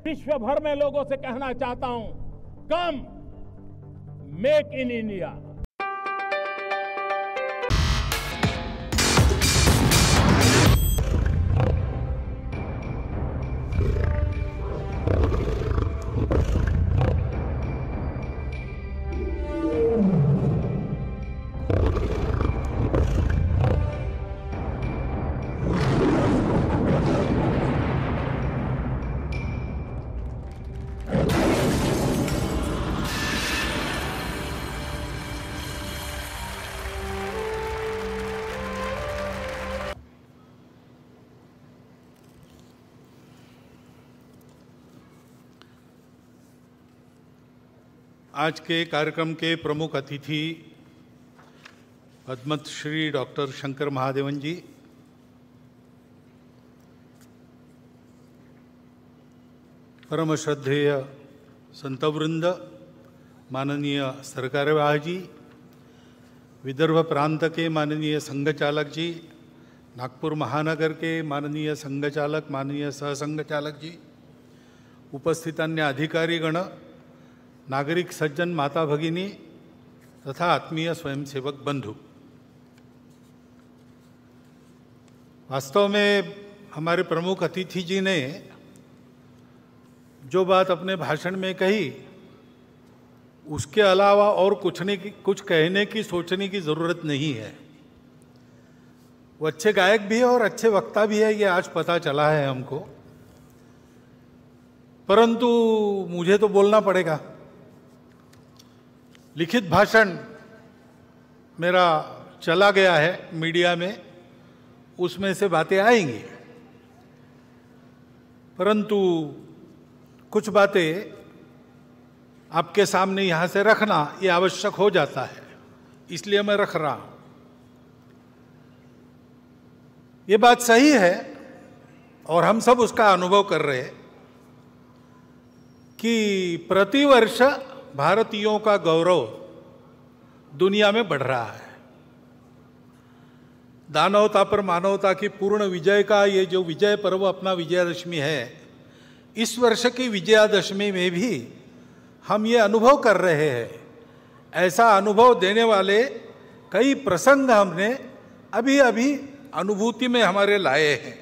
विश्व भर में लोगों से कहना चाहता हूं, कम मेक इन इंडिया। आज के कार्यक्रम के प्रमुख अतिथि पद्मश्री डॉक्टर शंकर महादेवन जी, परम श्रद्धेय संतवृंद, माननीय सरकारवाह जी, विदर्भ प्रांत के माननीय संघ चालक जी, नागपुर महानगर के माननीय संघ चालक, माननीय सहसंघ चालक जी, उपस्थित अन्य अधिकारीगण, नागरिक सज्जन, माता भगिनी तथा आत्मीय स्वयंसेवक बंधु, वास्तव में हमारे प्रमुख अतिथि जी ने जो बात अपने भाषण में कही, उसके अलावा और कुछ कहने की, सोचने की जरूरत नहीं है। वो अच्छे गायक भी है और अच्छे वक्ता भी है, ये आज पता चला है हमको, परंतु मुझे तो बोलना पड़ेगा। लिखित भाषण मेरा चला गया है मीडिया में, उसमें से बातें आएंगी, परंतु कुछ बातें आपके सामने यहाँ से रखना ये आवश्यक हो जाता है, इसलिए मैं रख रहा हूँ। ये बात सही है और हम सब उसका अनुभव कर रहे हैं कि प्रतिवर्ष भारतीयों का गौरव दुनिया में बढ़ रहा है। दानवता पर मानवता की पूर्ण विजय का ये जो विजय पर्व अपना विजयादशमी है, इस वर्ष की विजयादशमी में भी हम ये अनुभव कर रहे हैं। ऐसा अनुभव देने वाले कई प्रसंग हमने अभी अभी अनुभूति में हमारे लाए हैं।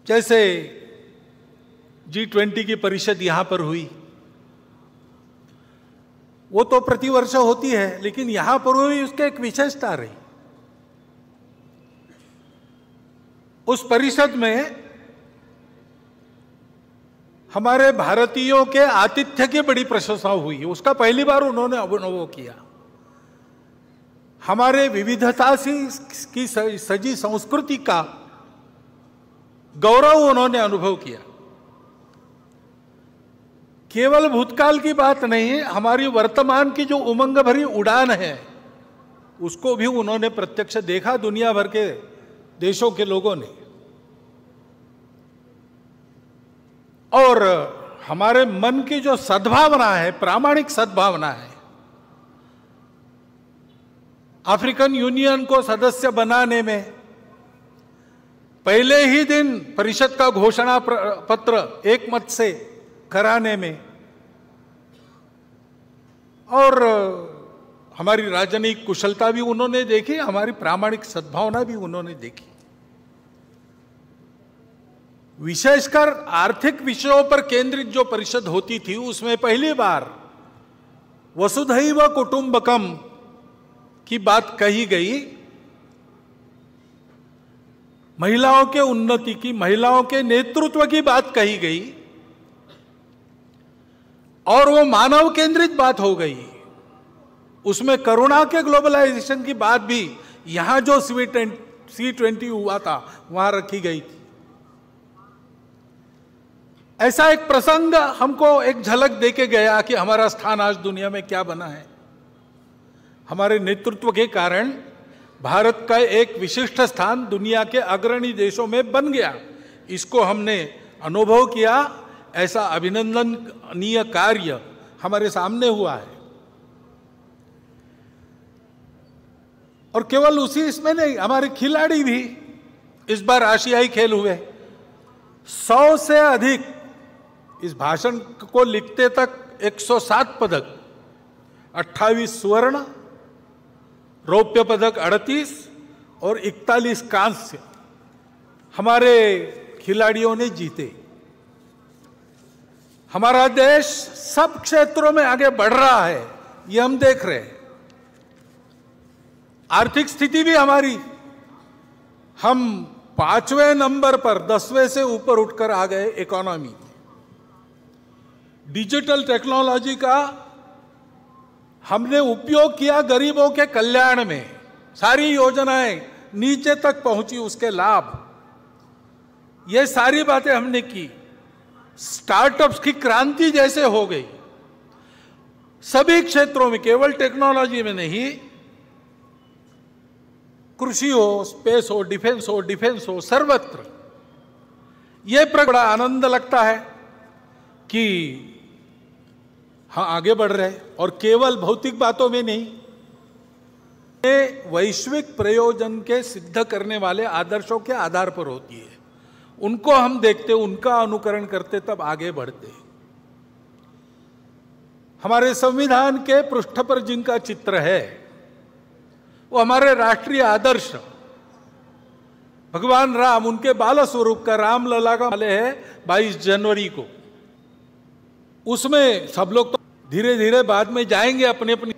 जैसे G20 की परिषद यहाँ पर हुई, वो तो प्रतिवर्ष होती है, लेकिन यहां पर हुई उसके एक विशेषता रही। उस परिषद में हमारे भारतीयों के आतिथ्य की बड़ी प्रशंसा हुई, उसका पहली बार उन्होंने अनुभव किया। हमारे विविधता की सजी संस्कृति का गौरव उन्होंने अनुभव किया। केवल भूतकाल की बात नहीं, हमारी वर्तमान की जो उमंग भरी उड़ान है उसको भी उन्होंने प्रत्यक्ष देखा, दुनिया भर के देशों के लोगों ने। और हमारे मन की जो सद्भावना है, प्रामाणिक सद्भावना है, अफ्रीकन यूनियन को सदस्य बनाने में पहले ही दिन परिषद का घोषणा पत्र एक मत से कराने में, और हमारी राजनीतिक कुशलता भी उन्होंने देखी, हमारी प्रामाणिक सद्भावना भी उन्होंने देखी। विशेषकर आर्थिक विषयों पर केंद्रित जो परिषद होती थी, उसमें पहली बार वसुधैव कुटुंबकम की बात कही गई। महिलाओं के उन्नति की, महिलाओं के नेतृत्व की बात कही गई, और वो मानव केंद्रित बात हो गई। उसमें करुणा के ग्लोबलाइजेशन की बात भी यहां जो C20 हुआ था वहां रखी गई थी। ऐसा एक प्रसंग हमको एक झलक देके गया कि हमारा स्थान आज दुनिया में क्या बना है। हमारे नेतृत्व के कारण भारत का एक विशिष्ट स्थान दुनिया के अग्रणी देशों में बन गया। इसको हमने अनुभव किया। ऐसा अभिनंदनीय कार्य हमारे सामने हुआ है। और केवल उसी इसमें नहीं, हमारे खिलाड़ी भी इस बार आशियाई खेल हुए, 100 से अधिक, इस भाषण को लिखते तक 107 पदक, 28 स्वर्ण, रौप्य पदक 38 और 41 कांस्य हमारे खिलाड़ियों ने जीते। हमारा देश सब क्षेत्रों में आगे बढ़ रहा है, ये हम देख रहे हैं। आर्थिक स्थिति भी हमारी, हम 5वें नंबर पर 10वें से ऊपर उठकर आ गए इकोनॉमी। डिजिटल टेक्नोलॉजी का हमने उपयोग किया गरीबों के कल्याण में, सारी योजनाएं नीचे तक पहुंची, उसके लाभ, ये सारी बातें हमने की। स्टार्टअप्स की क्रांति जैसे हो गई सभी क्षेत्रों में, केवल टेक्नोलॉजी में नहीं, कृषि हो, स्पेस हो, डिफेंस हो, सर्वत्र। यह बड़ा आनंद लगता है कि हाँ आगे बढ़ रहे हैं, और केवल भौतिक बातों में नहीं, ये वैश्विक प्रयोजन के सिद्ध करने वाले आदर्शों के आधार पर होती है। उनको हम देखते, उनका अनुकरण करते, तब आगे बढ़ते। हमारे संविधान के पृष्ठ पर जिनका चित्र है वो हमारे राष्ट्रीय आदर्श भगवान राम, उनके बाल स्वरूप का रामलला का वाले है 22 जनवरी को। उसमें सब लोग तो धीरे धीरे बाद में जाएंगे अपने अपनी,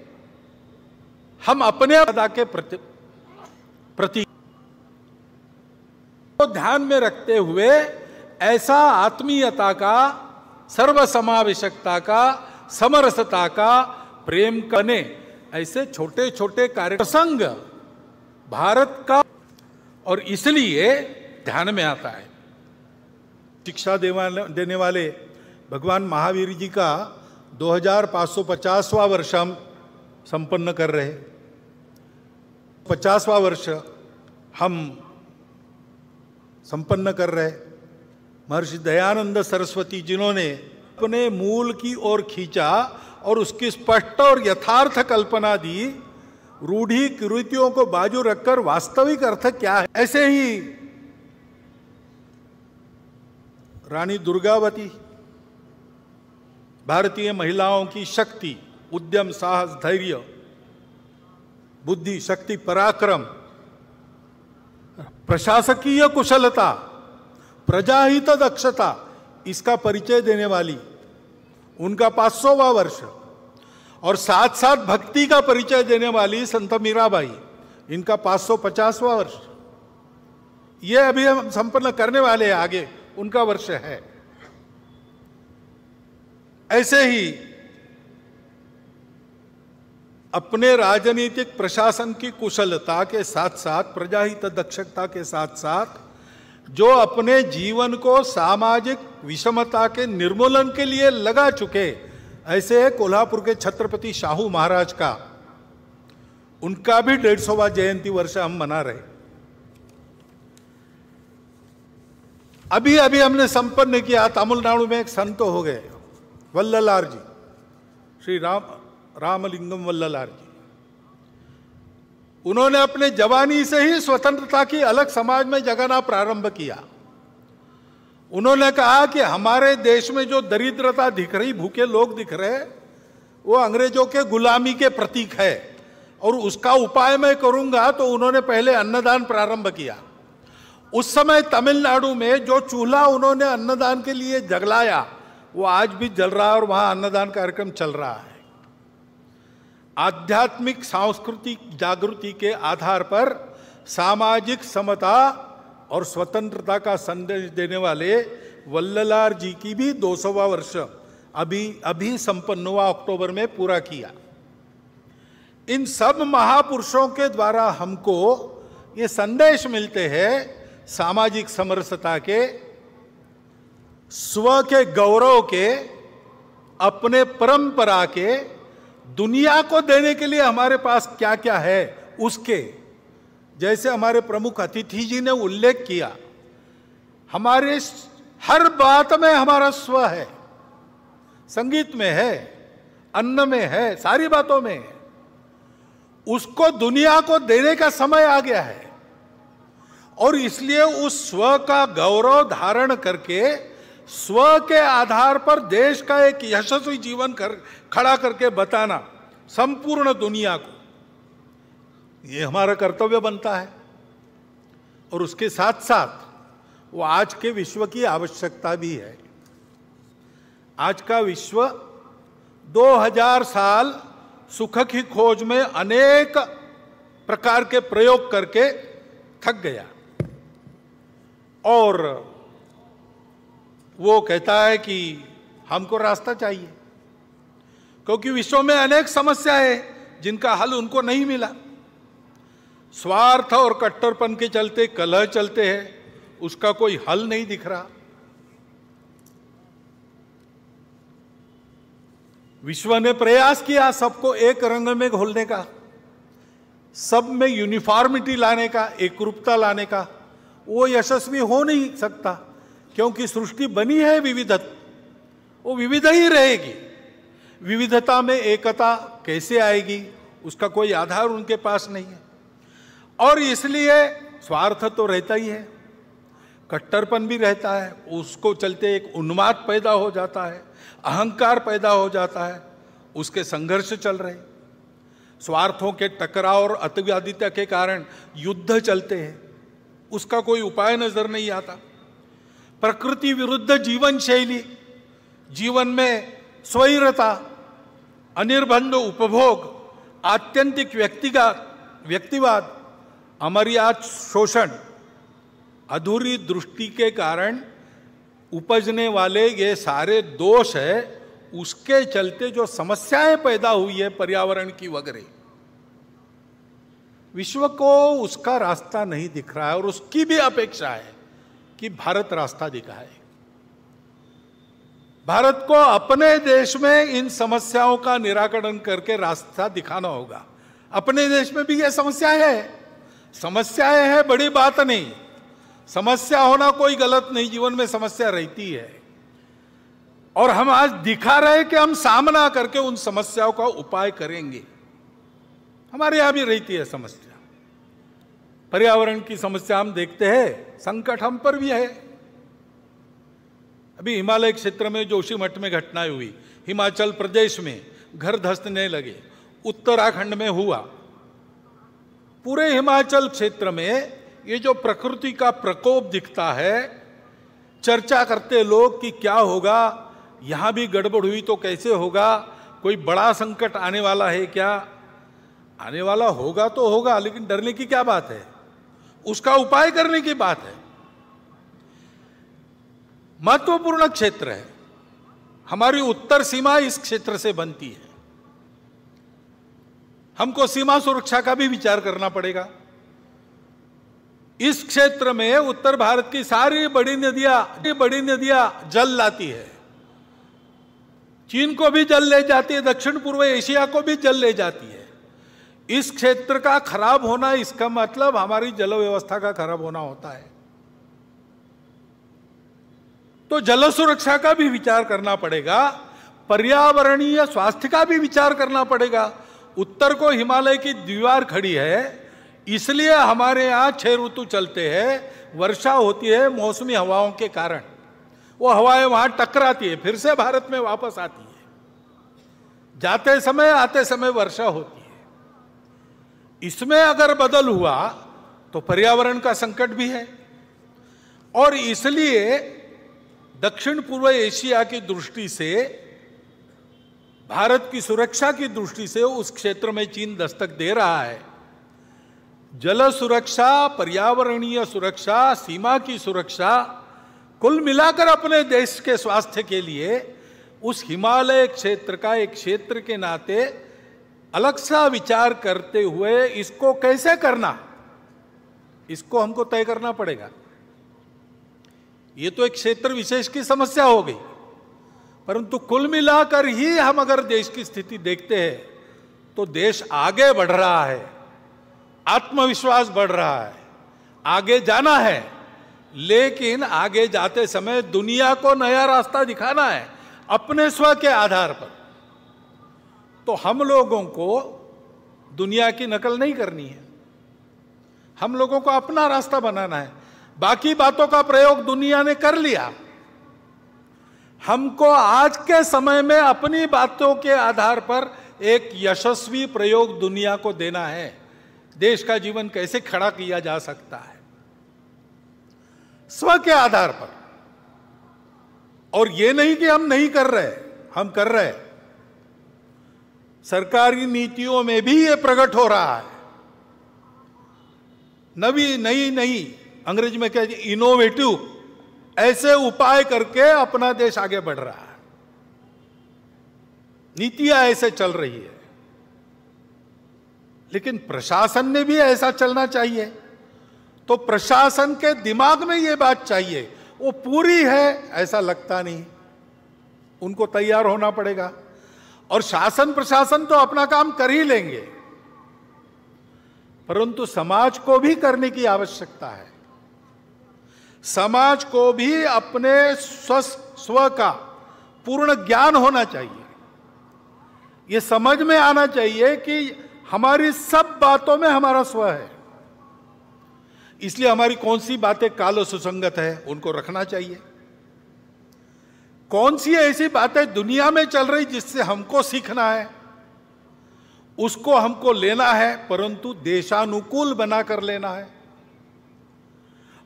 हम अपने अदा के प्रति को ध्यान में रखते हुए ऐसा आत्मीयता का, सर्वसमावेशकता का, समरसता का, प्रेम करने, ऐसे छोटे छोटे कार्य प्रसंग भारत का, और इसलिए ध्यान में आता है। शिक्षा देने वाले भगवान महावीर जी का 2550वां वर्ष हम संपन्न कर रहे, 50वां वर्ष हम संपन्न कर रहे। महर्षि दयानंद सरस्वती जिन्होंने अपने मूल की ओर खींचा और उसकी स्पष्ट और यथार्थ कल्पना दी, रूढ़ी कुरीतियों को बाजू रखकर वास्तविक अर्थ क्या है। ऐसे ही रानी दुर्गावती, भारतीय महिलाओं की शक्ति, उद्यम, साहस, धैर्य, बुद्धि, शक्ति, पराक्रम, प्रशासकीय कुशलता, प्रजाहित दक्षता, इसका परिचय देने वाली उनका 500वां वर्ष, और साथ साथ भक्ति का परिचय देने वाली संत मीराबाई, इनका 550वां वर्ष। ये अभी हम संपन्न करने वाले हैं, आगे उनका वर्ष है। ऐसे ही अपने राजनीतिक प्रशासन की कुशलता के साथ साथ, प्रजाहित दक्षता के साथ साथ, जो अपने जीवन को सामाजिक विषमता के निर्मूलन के लिए लगा चुके, ऐसे कोल्हापुर के छत्रपति शाहू महाराज का, उनका भी 150वां जयंती वर्ष हम मना रहे। अभी अभी हमने संपन्न किया, तमिलनाडु में एक संत हो गए, वल्ललार जी, श्री रामलिंगम वल्ललार जी। उन्होंने अपने जवानी से ही स्वतंत्रता की अलग समाज में जगाना प्रारंभ किया। उन्होंने कहा कि हमारे देश में जो दरिद्रता दिख रही, भूखे लोग दिख रहे, वो अंग्रेजों के गुलामी के प्रतीक है, और उसका उपाय मैं करूंगा। तो उन्होंने पहले अन्नदान प्रारंभ किया। उस समय तमिलनाडु में जो चूल्हा उन्होंने अन्नदान के लिए जलाया, वो आज भी जल रहा है, और वहां अन्नदान कार्यक्रम चल रहा है। आध्यात्मिक सांस्कृतिक जागृति के आधार पर सामाजिक समता और स्वतंत्रता का संदेश देने वाले वल्ललार जी की भी 200वां वर्ष अभी संपन्न हुआ, अक्टूबर में पूरा किया। इन सब महापुरुषों के द्वारा हमको ये संदेश मिलते हैं सामाजिक समरसता के, स्व के गौरव के, अपने परंपरा के, दुनिया को देने के लिए हमारे पास क्या क्या है उसके। जैसे हमारे प्रमुख अतिथि जी ने उल्लेख किया, हमारे हर बात में हमारा स्व है, संगीत में है, अन्न में है, सारी बातों में है। उसको दुनिया को देने का समय आ गया है, और इसलिए उस स्व का गौरव धारण करके स्व के आधार पर देश का एक यशस्वी जीवन खड़ा करके बताना संपूर्ण दुनिया को, ये हमारा कर्तव्य बनता है। और उसके साथ साथ वो आज के विश्व की आवश्यकता भी है। आज का विश्व 2000 साल सुख की खोज में अनेक प्रकार के प्रयोग करके थक गया और वो कहता है कि हमको रास्ता चाहिए, क्योंकि विश्व में अनेक समस्याएं जिनका हल उनको नहीं मिला। स्वार्थ और कट्टरपन के चलते कलह चलते हैं, उसका कोई हल नहीं दिख रहा। विश्व ने प्रयास किया सबको एक रंग में घोलने का, सब में यूनिफॉर्मिटी लाने का, एकरूपता लाने का। वो यशस्वी हो नहीं सकता, क्योंकि सृष्टि बनी है विविधता, वो विविध ही रहेगी। विविधता में एकता कैसे आएगी, उसका कोई आधार उनके पास नहीं है। और इसलिए स्वार्थ तो रहता ही है, कट्टरपन भी रहता है, उसको चलते एक उन्माद पैदा हो जाता है, अहंकार पैदा हो जाता है, उसके संघर्ष चल रहे। स्वार्थों के टकराव और अतिवादिता के कारण युद्ध चलते हैं, उसका कोई उपाय नजर नहीं आता। प्रकृति विरुद्ध जीवन शैली, जीवन में स्वैरता, अनिर्बंध उपभोग, आत्यंतिक व्यक्तिवाद, अमर्याद शोषण, अधूरी दृष्टि के कारण उपजने वाले ये सारे दोष है। उसके चलते जो समस्याएं पैदा हुई है पर्यावरण की वगैरह, विश्व को उसका रास्ता नहीं दिख रहा है और उसकी भी अपेक्षा है कि भारत रास्ता दिखाए। भारत को अपने देश में इन समस्याओं का निराकरण करके रास्ता दिखाना होगा। अपने देश में भी ये समस्याएं हैं, बड़ी बात नहीं। समस्या होना कोई गलत नहीं, जीवन में समस्या रहती है और हम आज दिखा रहे कि हम सामना करके उन समस्याओं का उपाय करेंगे। हमारे यहां भी रहती है समस्या, पर्यावरण की समस्या हम देखते हैं, संकट हम पर भी है। अभी हिमालय क्षेत्र में जोशीमठ में घटनाएं हुई, हिमाचल प्रदेश में घर धंसने लगे, उत्तराखंड में हुआ। पूरे हिमाचल क्षेत्र में ये जो प्रकृति का प्रकोप दिखता है, चर्चा करते लोग कि क्या होगा, यहां भी गड़बड़ हुई तो कैसे होगा, कोई बड़ा संकट आने वाला है क्या? आने वाला होगा तो होगा, लेकिन डरने की क्या बात है, उसका उपाय करने की बात है। महत्वपूर्ण क्षेत्र है, हमारी उत्तर सीमा इस क्षेत्र से बनती है। हमको सीमा सुरक्षा का भी विचार करना पड़ेगा। इस क्षेत्र में उत्तर भारत की सारी बड़ी नदियां जल लाती है, चीन को भी जल ले जाती है, दक्षिण पूर्व एशिया को भी जल ले जाती है। इस क्षेत्र का खराब होना, इसका मतलब हमारी जल व्यवस्था का खराब होना होता है। तो जल सुरक्षा का भी विचार करना पड़ेगा, पर्यावरणीय स्वास्थ्य का भी विचार करना पड़ेगा। उत्तर को हिमालय की दीवार खड़ी है, इसलिए हमारे यहां 6 ऋतु चलते हैं। वर्षा होती है मौसमी हवाओं के कारण, वो हवाएं वहां टकराती है, फिर से भारत में वापस आती है, जाते समय आते समय वर्षा होती है। इसमें अगर बदल हुआ तो पर्यावरण का संकट भी है। और इसलिए दक्षिण पूर्व एशिया की दृष्टि से, भारत की सुरक्षा की दृष्टि से उस क्षेत्र में चीन दस्तक दे रहा है। जल सुरक्षा, पर्यावरणीय सुरक्षा, सीमा की सुरक्षा, कुल मिलाकर अपने देश के स्वास्थ्य के लिए उस हिमालय क्षेत्र का एक क्षेत्र के नाते अलग सा विचार करते हुए इसको कैसे करना, इसको हमको तय करना पड़ेगा। ये तो एक क्षेत्र विशेष की समस्या हो गई, परंतु कुल मिलाकर ही हम अगर देश की स्थिति देखते हैं तो देश आगे बढ़ रहा है, आत्मविश्वास बढ़ रहा है, आगे जाना है। लेकिन आगे जाते समय दुनिया को नया रास्ता दिखाना है अपने स्व के आधार पर। तो हम लोगों को दुनिया की नकल नहीं करनी है, हम लोगों को अपना रास्ता बनाना है। बाकी बातों का प्रयोग दुनिया ने कर लिया। हमको आज के समय में अपनी बातों के आधार पर एक यशस्वी प्रयोग दुनिया को देना है। देश का जीवन कैसे खड़ा किया जा सकता है स्व के आधार पर। और ये नहीं कि हम नहीं कर रहे, हम कर रहे। सरकारी नीतियों में भी ये प्रकट हो रहा है। नई अंग्रेजी में क्या, इनोवेटिव ऐसे उपाय करके अपना देश आगे बढ़ रहा है। नीतियां ऐसे चल रही है। लेकिन प्रशासन ने भी ऐसा चलना चाहिए। तो प्रशासन के दिमाग में ये बात चाहिए। वो पूरी है ऐसा लगता नहीं, उनको तैयार होना पड़ेगा। और शासन प्रशासन तो अपना काम कर ही लेंगे, परंतु समाज को भी करने की आवश्यकता है। समाज को भी अपने स्व का पूर्ण ज्ञान होना चाहिए। ये समझ में आना चाहिए कि हमारी सब बातों में हमारा स्व है। इसलिए हमारी कौन सी बातें काल सुसंगत है उनको रखना चाहिए। कौन सी ऐसी बातें दुनिया में चल रही जिससे हमको सीखना है, उसको हमको लेना है, परंतु देशानुकूल बनाकर लेना है।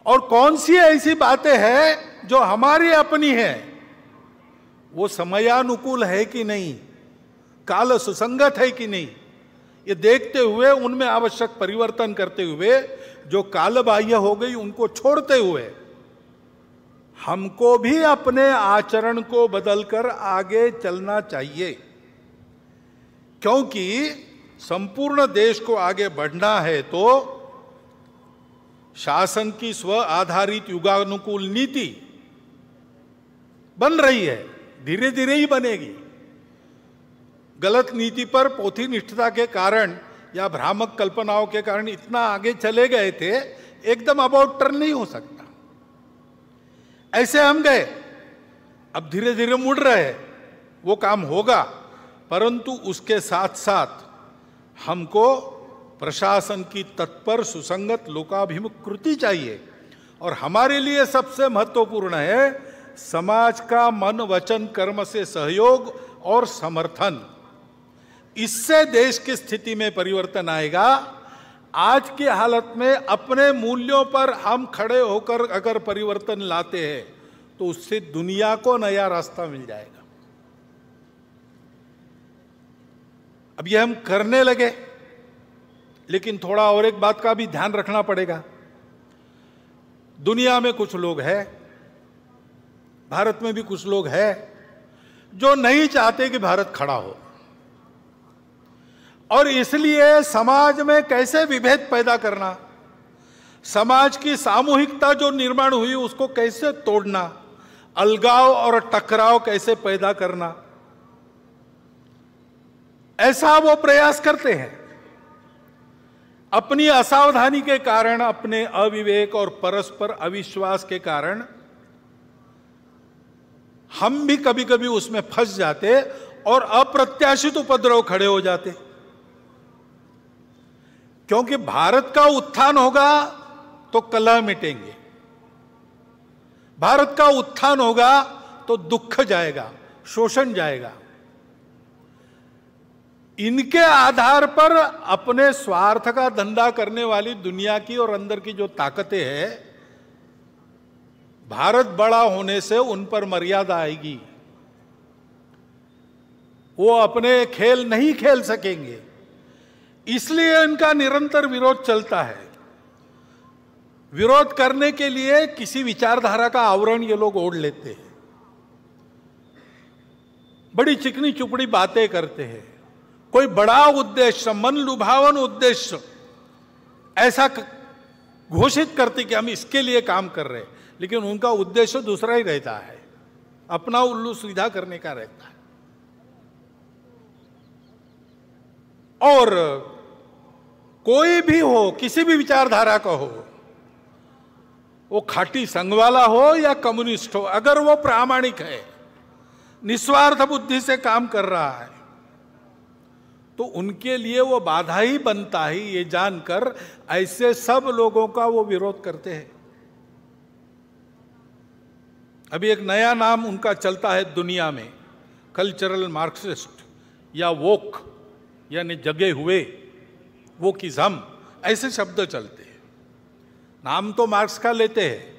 और कौन सी ऐसी बातें हैं जो हमारी अपनी है, वो समयानुकूल है कि नहीं, काल सुसंगत है कि नहीं, ये देखते हुए उनमें आवश्यक परिवर्तन करते हुए, जो कालबाह्य हो गई उनको छोड़ते हुए, हमको भी अपने आचरण को बदलकर आगे चलना चाहिए। क्योंकि संपूर्ण देश को आगे बढ़ना है तो शासन की स्व आधारित युगानुकूल नीति बन रही है, धीरे धीरे ही बनेगी। गलत नीति पर पोथी निष्ठता के कारण या भ्रामक कल्पनाओं के कारण इतना आगे चले गए थे, एकदम अबाउट टर्न नहीं हो सकता। ऐसे हम गए, अब धीरे धीरे मुड़ रहे, वो काम होगा, परंतु उसके साथ साथ हमको प्रशासन की तत्पर सुसंगत लोकाभिमुख कृति चाहिए। और हमारे लिए सबसे महत्वपूर्ण है समाज का मन वचन कर्म से सहयोग और समर्थन। इससे देश की स्थिति में परिवर्तन आएगा। आज की हालत में अपने मूल्यों पर हम खड़े होकर अगर परिवर्तन लाते हैं तो उससे दुनिया को नया रास्ता मिल जाएगा। अब ये हम करने लगे, लेकिन थोड़ा और एक बात का भी ध्यान रखना पड़ेगा। दुनिया में कुछ लोग हैं, भारत में भी कुछ लोग हैं जो नहीं चाहते कि भारत खड़ा हो, और इसलिए समाज में कैसे विभेद पैदा करना, समाज की सामूहिकता जो निर्माण हुई उसको कैसे तोड़ना, अलगाव और टकराव कैसे पैदा करना, ऐसा वो प्रयास करते हैं। अपनी असावधानी के कारण, अपने अविवेक और परस्पर अविश्वास के कारण हम भी कभी कभी उसमें फंस जाते और अप्रत्याशित उपद्रव खड़े हो जाते। क्योंकि भारत का उत्थान होगा तो कलह मिटेंगे, भारत का उत्थान होगा तो दुख जाएगा, शोषण जाएगा। इनके आधार पर अपने स्वार्थ का धंधा करने वाली दुनिया की और अंदर की जो ताकतें हैं, भारत बड़ा होने से उन पर मर्यादा आएगी। वो अपने खेल नहीं खेल सकेंगे, इसलिए इनका निरंतर विरोध चलता है। विरोध करने के लिए किसी विचारधारा का आवरण ये लोग ओढ़ लेते हैं, बड़ी चिकनी चुपड़ी बातें करते हैं, कोई बड़ा उद्देश्य, मन लुभावन उद्देश्य ऐसा घोषित करते कि हम इसके लिए काम कर रहे हैं, लेकिन उनका उद्देश्य दूसरा ही रहता है, अपना उल्लू सीधा करने का रहता है। और कोई भी हो, किसी भी विचारधारा का हो, वो खाटी संघ वाला हो या कम्युनिस्ट हो, अगर वो प्रामाणिक है, निस्वार्थ बुद्धि से काम कर रहा है, तो उनके लिए वो बाधा ही बनता है, ये जानकर ऐसे सब लोगों का वो विरोध करते हैं। अभी एक नया नाम उनका चलता है दुनिया में, कल्चरल मार्क्सिस्ट या वोक, यानी जगे हुए, वोकिज्म, ऐसे शब्द चलते हैं। नाम तो मार्क्स का लेते हैं,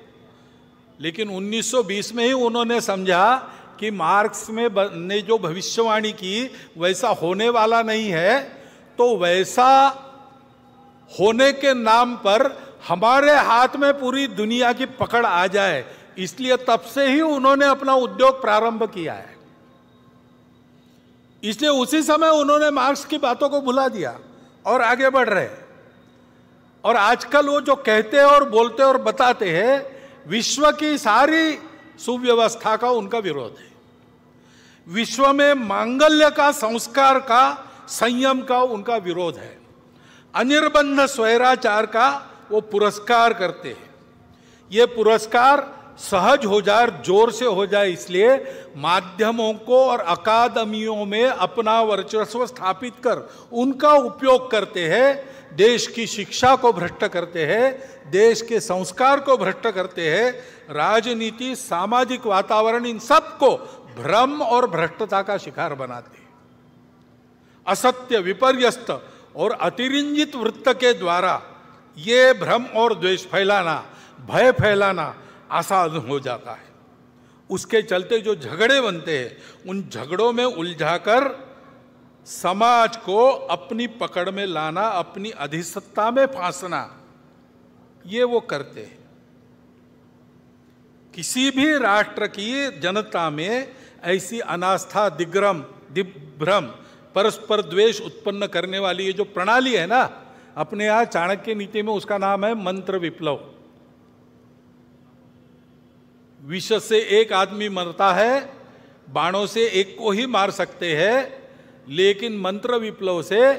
लेकिन 1920 में ही उन्होंने समझा कि मार्क्स ने जो भविष्यवाणी की वैसा होने वाला नहीं है, तो वैसा होने के नाम पर हमारे हाथ में पूरी दुनिया की पकड़ आ जाए, इसलिए तब से ही उन्होंने अपना उद्योग प्रारंभ किया है। इसलिए उसी समय उन्होंने मार्क्स की बातों को भुला दिया और आगे बढ़ रहे। और आजकल वो जो कहते हैं और बोलते और बताते हैं, विश्व की सारी सुव्यवस्था का उनका विरोध है। विश्व में मांगल्य का, संस्कार का, संयम का उनका विरोध है। अनिर्बंध स्वैराचार का वो पुरस्कार करते हैं। ये पुरस्कार सहज हो जाए, जोर से हो जाए, इसलिए माध्यमों को और अकादमियों में अपना वर्चस्व स्थापित कर उनका उपयोग करते हैं। देश की शिक्षा को भ्रष्ट करते हैं, देश के संस्कार को भ्रष्ट करते हैं, राजनीति, सामाजिक वातावरण, इन सब को भ्रम और भ्रष्टता का शिकार बनाते हैं। असत्य, विपर्यस्त और अतिरंजित वृत्त के द्वारा ये भ्रम और द्वेष फैलाना, भय फैलाना आसान हो जाता है। उसके चलते जो झगड़े बनते हैं, उन झगड़ों में उलझाकर समाज को अपनी पकड़ में लाना, अपनी अधिसत्ता में फांसना, ये वो करते हैं। किसी भी राष्ट्र की जनता में ऐसी अनास्था, दिग्भ्रम, परस्पर द्वेष उत्पन्न करने वाली ये जो प्रणाली है ना, अपने यहाँ चाणक्य नीति में उसका नाम है मंत्र विप्लव। विष से एक आदमी मरता है, बाणों से एक को ही मार सकते हैं, लेकिन मंत्र विप्लव से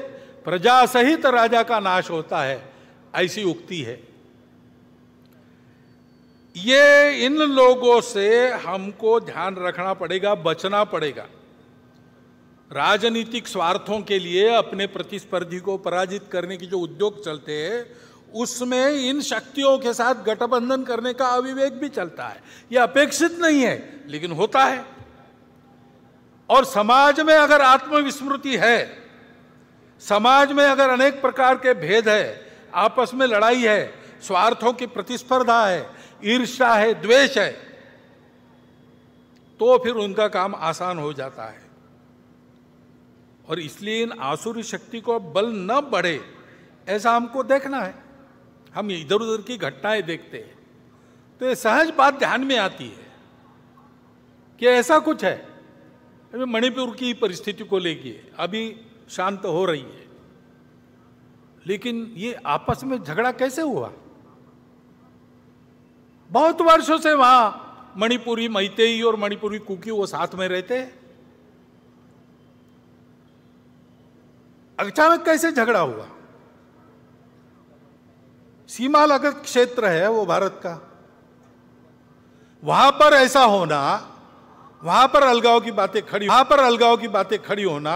प्रजा सहित राजा का नाश होता है, ऐसी उक्ति है। ये इन लोगों से हमको ध्यान रखना पड़ेगा, बचना पड़ेगा। राजनीतिक स्वार्थों के लिए अपने प्रतिस्पर्धी को पराजित करने की जो उद्योग चलते हैं, उसमें इन शक्तियों के साथ गठबंधन करने का अविवेक भी चलता है। यह अपेक्षित नहीं है, लेकिन होता है। और समाज में अगर आत्मविस्मृति है, समाज में अगर अनेक प्रकार के भेद है, आपस में लड़ाई है, स्वार्थों की प्रतिस्पर्धा है, ईर्ष्या है, द्वेष है, तो फिर उनका काम आसान हो जाता है। और इसलिए इन आसुरी शक्ति को बल न बढ़े, ऐसा हमको देखना है। हम इधर उधर की घटनाएं देखते हैं तो ये सहज बात ध्यान में आती है कि ऐसा कुछ है। अभी मणिपुर की परिस्थिति को लेकर अभी शांत हो रही है, लेकिन ये आपस में झगड़ा कैसे हुआ? बहुत वर्षों से वहां मणिपुरी मैतेई और मणिपुरी कुकी वो साथ में रहते हैं, अचानक कैसे झगड़ा हुआ? सीमा लगत क्षेत्र है वो भारत का, वहां पर ऐसा होना, वहां पर अलगाव की बातें खड़ी होना,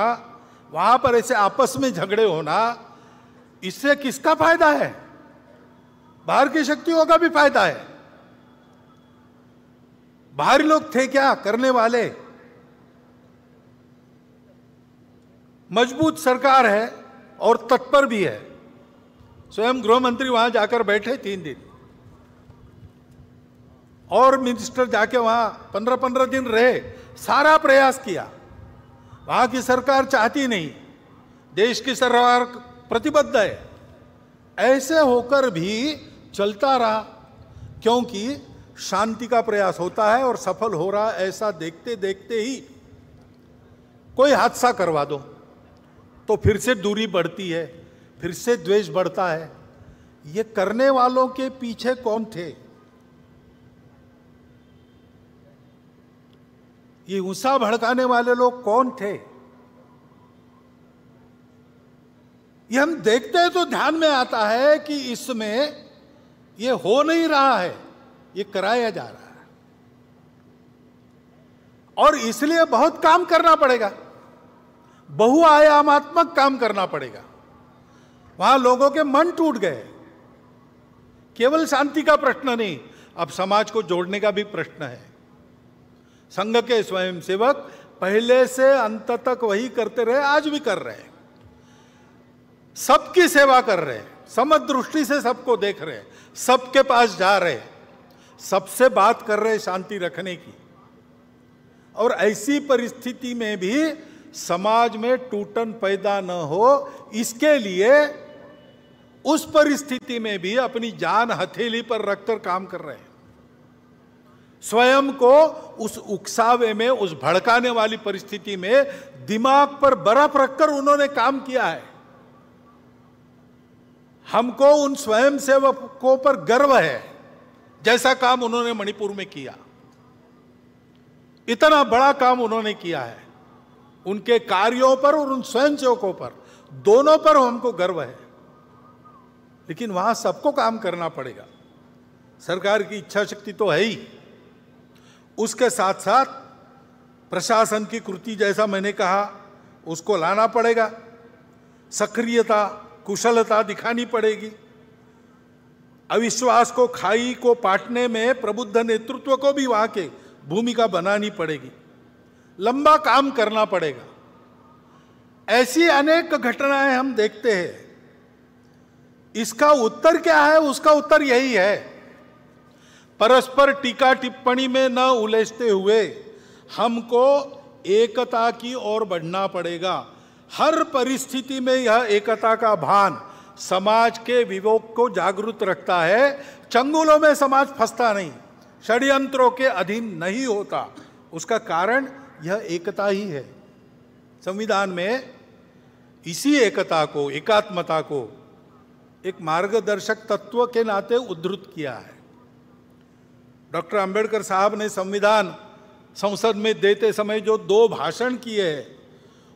वहां पर ऐसे आपस में झगड़े होना, इससे किसका फायदा है? बाहर की शक्तियों का भी फायदा है। बाहरी लोग थे क्या करने वाले? मजबूत सरकार है और तत्पर भी है। स्वयं गृह मंत्री वहां जाकर बैठे 3 दिन, और मिनिस्टर जाके वहां 15-15 दिन रहे, सारा प्रयास किया। वहां की सरकार चाहती नहीं, देश की सरकार प्रतिबद्ध है। ऐसे होकर भी चलता रहा, क्योंकि शांति का प्रयास होता है और सफल हो रहा, ऐसा देखते देखते ही कोई हादसा करवा दो तो फिर से दूरी बढ़ती है, फिर से द्वेष बढ़ता है। ये करने वालों के पीछे कौन थे? ये गुस्सा भड़काने वाले लोग कौन थे? ये हम देखते हैं तो ध्यान में आता है कि इसमें ये हो नहीं रहा है, ये कराया जा रहा है, और इसलिए बहुत काम करना पड़ेगा। बहुआयामात्मक काम करना पड़ेगा। वहां लोगों के मन टूट गए। केवल शांति का प्रश्न नहीं, अब समाज को जोड़ने का भी प्रश्न है। संघ के स्वयंसेवक पहले से अंत तक वही करते रहे, आज भी कर रहे हैं। सबकी सेवा कर रहे हैं, समदृष्टि से सबको देख रहे हैं, सबके पास जा रहे हैं, सबसे बात कर रहे हैं शांति रखने की। और ऐसी परिस्थिति में भी समाज में टूटन पैदा न हो, इसके लिए उस परिस्थिति में भी अपनी जान हथेली पर रखकर काम कर रहे हैं। स्वयं को उस उकसावे में, उस भड़काने वाली परिस्थिति में दिमाग पर बर्फ रखकर उन्होंने काम किया है। हमको उन स्वयंसेवकों पर गर्व है, जैसा काम उन्होंने मणिपुर में किया। इतना बड़ा काम उन्होंने किया है। उनके कार्यों पर और उन स्वयंसेवकों पर, दोनों पर हमको गर्व है। लेकिन वहां सबको काम करना पड़ेगा। सरकार की इच्छा शक्ति तो है ही, उसके साथ साथ प्रशासन की कृति, जैसा मैंने कहा, उसको लाना पड़ेगा। सक्रियता, कुशलता दिखानी पड़ेगी। अविश्वास को, खाई को पाटने में प्रबुद्ध नेतृत्व को भी वहां के भूमिका बनानी पड़ेगी। लंबा काम करना पड़ेगा। ऐसी अनेक घटनाएं हम देखते हैं। इसका उत्तर क्या है? उसका उत्तर यही है, परस्पर टीका टिप्पणी में न उलझते हुए हमको एकता की ओर बढ़ना पड़ेगा। हर परिस्थिति में यह एकता का भान समाज के विवेक को जागरूक रखता है। चंगुलों में समाज फंसता नहीं, षड्यंत्रों के अधीन नहीं होता। उसका कारण यह एकता ही है। संविधान में इसी एकता को, एकात्मता को एक मार्गदर्शक तत्व के नाते उद्धृत किया है। डॉक्टर अंबेडकर साहब ने संविधान संसद में देते समय जो 2 भाषण किए हैं,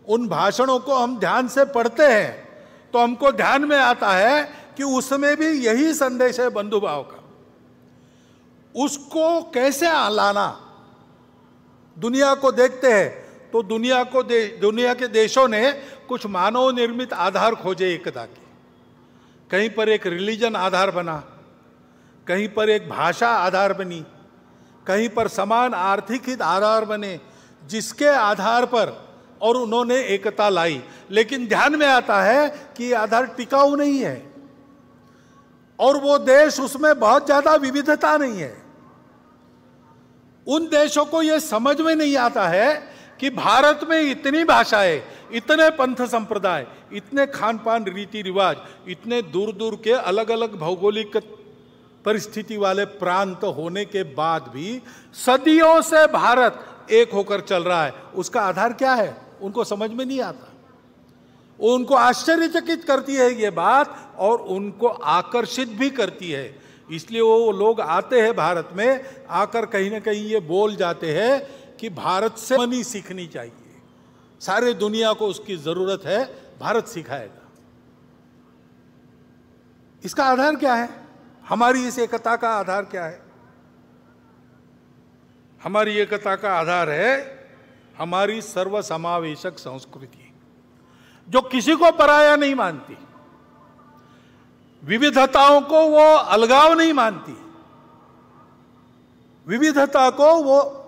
उन भाषणों को हम ध्यान से पढ़ते हैं तो हमको ध्यान में आता है कि उसमें भी यही संदेश है बंधुभाव का। उसको कैसे लाना? दुनिया को देखते हैं तो दुनिया के देशों ने कुछ मानव निर्मित आधार खोजे एकता के। कहीं पर एक रिलीजन आधार बना, कहीं पर एक भाषा आधार बनी, कहीं पर समान आर्थिक हित आधार बने, जिसके आधार पर और उन्होंने एकता लाई। लेकिन ध्यान में आता है कि आधार टिकाऊ नहीं है और वो देश, उसमें बहुत ज्यादा विविधता नहीं है। उन देशों को यह समझ में नहीं आता है कि भारत में इतनी भाषाएं, इतने पंथ संप्रदाय, इतने खान पान रीति रिवाज, इतने दूर दूर के अलग अलग भौगोलिक परिस्थिति वाले प्रांत होने के बाद भी सदियों से भारत एक होकर चल रहा है। उसका आधार क्या है? उनको समझ में नहीं आता। उनको आश्चर्यचकित करती है ये बात और उनको आकर्षित भी करती है। इसलिए वो लोग आते हैं भारत में, आकर कहीं ना कहीं ये बोल जाते हैं कि भारत से मनी सीखनी चाहिए, सारे दुनिया को उसकी जरूरत है, भारत सिखाएगा। इसका आधार क्या है? हमारी इस एकता का आधार क्या है? हमारी एकता का आधार है हमारी सर्वसमावेशक संस्कृति, जो किसी को पराया नहीं मानती, विविधताओं को वो अलगाव नहीं मानती, विविधता को वो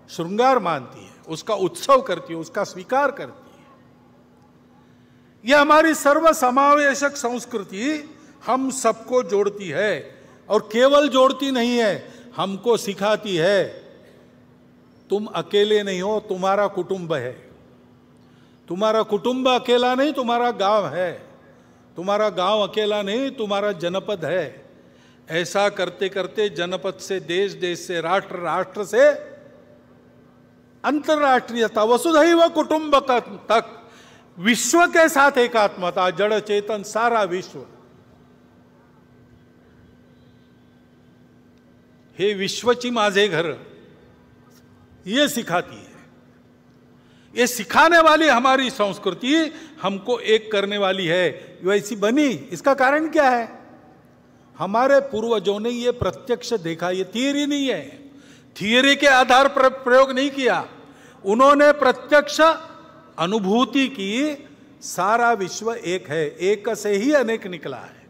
श्रृंगार मानती है, उसका उत्सव करती है, उसका स्वीकार करती है। यह हमारी सर्वसमावेशक संस्कृति हम सबको जोड़ती है और केवल जोड़ती नहीं है, हमको सिखाती है तुम अकेले नहीं हो, तुम्हारा कुटुंब है। तुम्हारा कुटुंब अकेला नहीं, तुम्हारा गांव है। तुम्हारा गांव अकेला नहीं, तुम्हारा जनपद है। ऐसा करते करते जनपद से देश, देश से राष्ट्र, राष्ट्र से अंतरराष्ट्रीयता, वसुधैव कुटुंबकम तक विश्व के साथ एकात्मता, जड़ चेतन सारा विश्व। हे विश्वची माझे घर, ये सिखाती है। ये सिखाने वाली हमारी संस्कृति हमको एक करने वाली है। वैसी बनी, इसका कारण क्या है? हमारे पूर्वजों ने ये प्रत्यक्ष देखा। ये थियरी नहीं है, थियरी के आधार पर प्रयोग नहीं किया। उन्होंने प्रत्यक्ष अनुभूति की सारा विश्व एक है, एक से ही अनेक निकला है।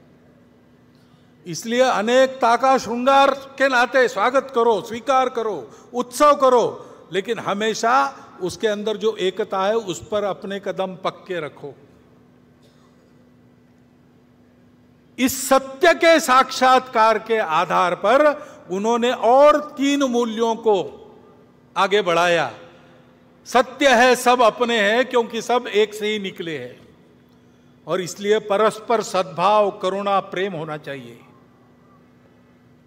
इसलिए अनेकता का श्रृंगार के नाते स्वागत करो, स्वीकार करो, उत्सव करो, लेकिन हमेशा उसके अंदर जो एकता है उस पर अपने कदम पक्के रखो। इस सत्य के साक्षात्कार के आधार पर उन्होंने और 3 मूल्यों को आगे बढ़ाया। सत्य है सब अपने हैं, क्योंकि सब एक से ही निकले हैं, और इसलिए परस्पर सद्भाव, करुणा, प्रेम होना चाहिए।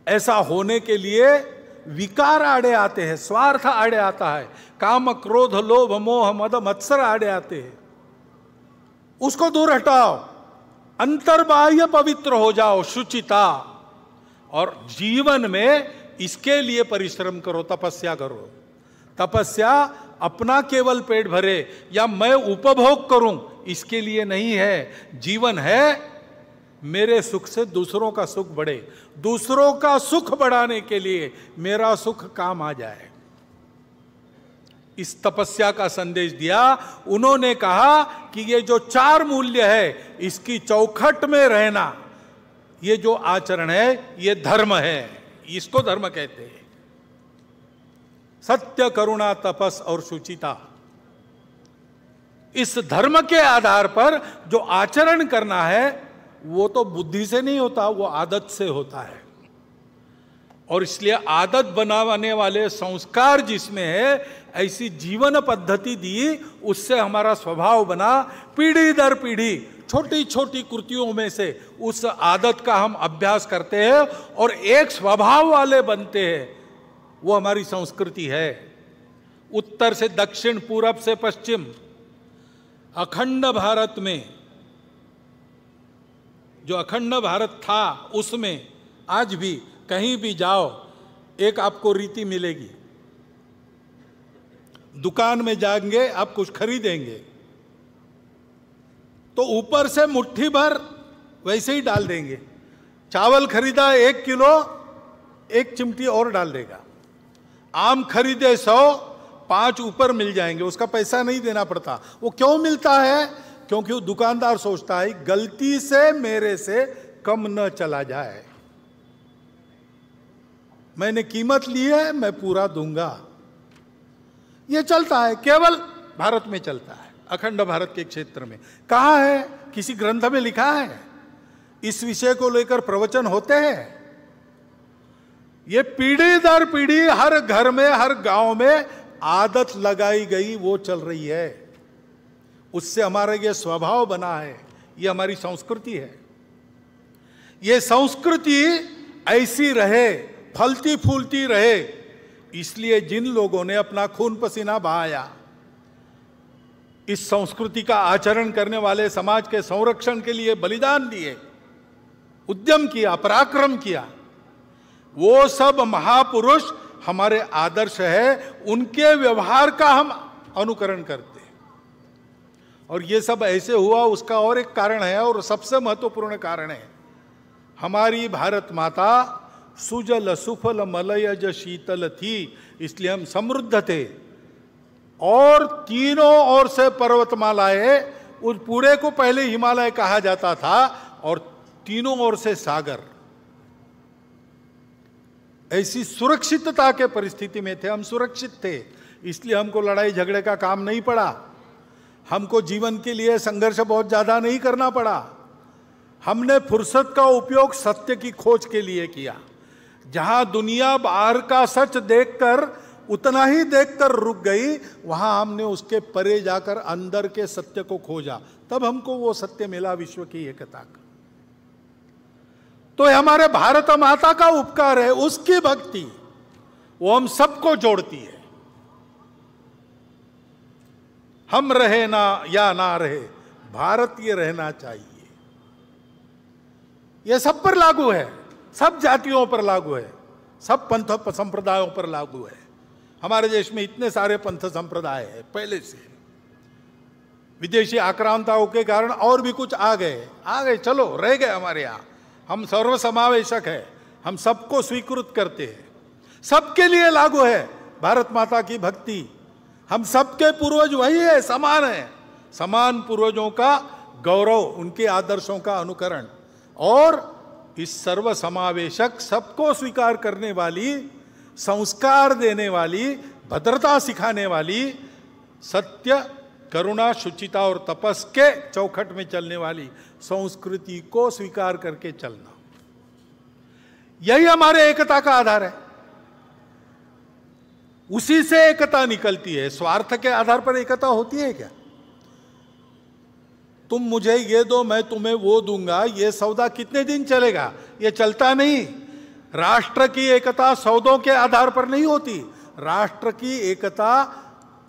ऐसा होने के लिए विकार आड़े आते हैं, स्वार्थ आड़े आता है, काम, क्रोध, लोभ, मोह, मद, मत्सर आड़े आते हैं। उसको दूर हटाओ, अंतर्बाह्य पवित्र हो जाओ, शुचिता, और जीवन में इसके लिए परिश्रम करो, तपस्या करो। तपस्या अपना केवल पेट भरे या मैं उपभोग करूं इसके लिए नहीं है। जीवन है मेरे सुख से दूसरों का सुख बढ़े, दूसरों का सुख बढ़ाने के लिए मेरा सुख काम आ जाए। इस तपस्या का संदेश दिया। उन्होंने कहा कि ये जो 4 मूल्य है इसकी चौखट में रहना, ये जो आचरण है ये धर्म है, इसको धर्म कहते हैं। सत्य, करुणा, तपस और शुचिता, इस धर्म के आधार पर जो आचरण करना है वो तो बुद्धि से नहीं होता, वो आदत से होता है। और इसलिए आदत बनाने वाले संस्कार जिसमें है, ऐसी जीवन पद्धति दी, उससे हमारा स्वभाव बना। पीढ़ी दर पीढ़ी छोटी छोटी कृतियों में से उस आदत का हम अभ्यास करते हैं और एक स्वभाव वाले बनते हैं। वो हमारी संस्कृति है। उत्तर से दक्षिण, पूरब से पश्चिम, अखंड भारत में, जो अखंड भारत था उसमें आज भी कहीं भी जाओ एक आपको रीति मिलेगी। दुकान में जाएंगे, आप कुछ खरीदेंगे तो ऊपर से मुट्ठी भर वैसे ही डाल देंगे। चावल खरीदा 1 किलो, 1 चिमटी और डाल देगा। आम खरीदे 100, 5 ऊपर मिल जाएंगे, उसका पैसा नहीं देना पड़ता। वो क्यों मिलता है? क्योंकि वो दुकानदार सोचता है गलती से मेरे से कम न चला जाए, मैंने कीमत ली है, मैं पूरा दूंगा। ये चलता है, केवल भारत में चलता है, अखंड भारत के क्षेत्र में। कहाँ है? किसी ग्रंथ में लिखा है? इस विषय को लेकर प्रवचन होते हैं? ये पीढ़ी दर पीढ़ी हर घर में, हर गांव में आदत लगाई गई, वो चल रही है। उससे हमारा ये स्वभाव बना है, ये हमारी संस्कृति है। ये संस्कृति ऐसी रहे, फलती फूलती रहे, इसलिए जिन लोगों ने अपना खून पसीना बहाया, इस संस्कृति का आचरण करने वाले समाज के संरक्षण के लिए बलिदान दिए, उद्यम किया, पराक्रम किया, वो सब महापुरुष हमारे आदर्श है। उनके व्यवहार का हम अनुकरण करते हैं। और ये सब ऐसे हुआ, उसका और एक कारण है, और सबसे महत्वपूर्ण कारण है, हमारी भारत माता सुजल सुफल मलयज शीतल थी, इसलिए हम समृद्ध थे। और तीनों ओर से पर्वतमालाएं, उस पूरे को पहले हिमालय कहा जाता था, और तीनों ओर से सागर। ऐसी सुरक्षितता के परिस्थिति में थे, हम सुरक्षित थे, इसलिए हमको लड़ाई झगड़े का काम नहीं पड़ा, हमको जीवन के लिए संघर्ष बहुत ज्यादा नहीं करना पड़ा। हमने फुर्सत का उपयोग सत्य की खोज के लिए किया। जहां दुनिया बाहर का सच देखकर उतना ही देखकर रुक गई, वहां हमने उसके परे जाकर अंदर के सत्य को खोजा, तब हमको वो सत्य मिला, विश्व की एकता का। तो हमारे भारत माता का उपकार है, उसकी भक्ति, वो हम सबको जोड़ती है। हम रहे ना या ना रहे, भारतीय रहना चाहिए। यह सब पर लागू है, सब जातियों पर लागू है, सब पंथ संप्रदायों पर लागू है। हमारे देश में इतने सारे पंथ संप्रदाय है पहले से, विदेशी आक्रांताओं के कारण और भी कुछ आ गए, चलो रह गए हमारे यहाँ। हम सर्वसमावेशक है, हम सबको स्वीकृत करते हैं, सबके लिए लागू है भारत माता की भक्ति। हम सबके पूर्वज वही है, समान है। समान पूर्वजों का गौरव, उनके आदर्शों का अनुकरण और इस सर्व समावेशक, सबको स्वीकार करने वाली, संस्कार देने वाली, भद्रता सिखाने वाली, सत्य, करुणा, शुचिता और तपस के चौखट में चलने वाली संस्कृति को स्वीकार करके चलना, यही हमारे एकता का आधार है। उसी से एकता निकलती है। स्वार्थ के आधार पर एकता होती है क्या? तुम मुझे ये दो, मैं तुम्हें वो दूंगा, ये सौदा कितने दिन चलेगा? ये चलता नहीं। राष्ट्र की एकता सौदों के आधार पर नहीं होती। राष्ट्र की एकता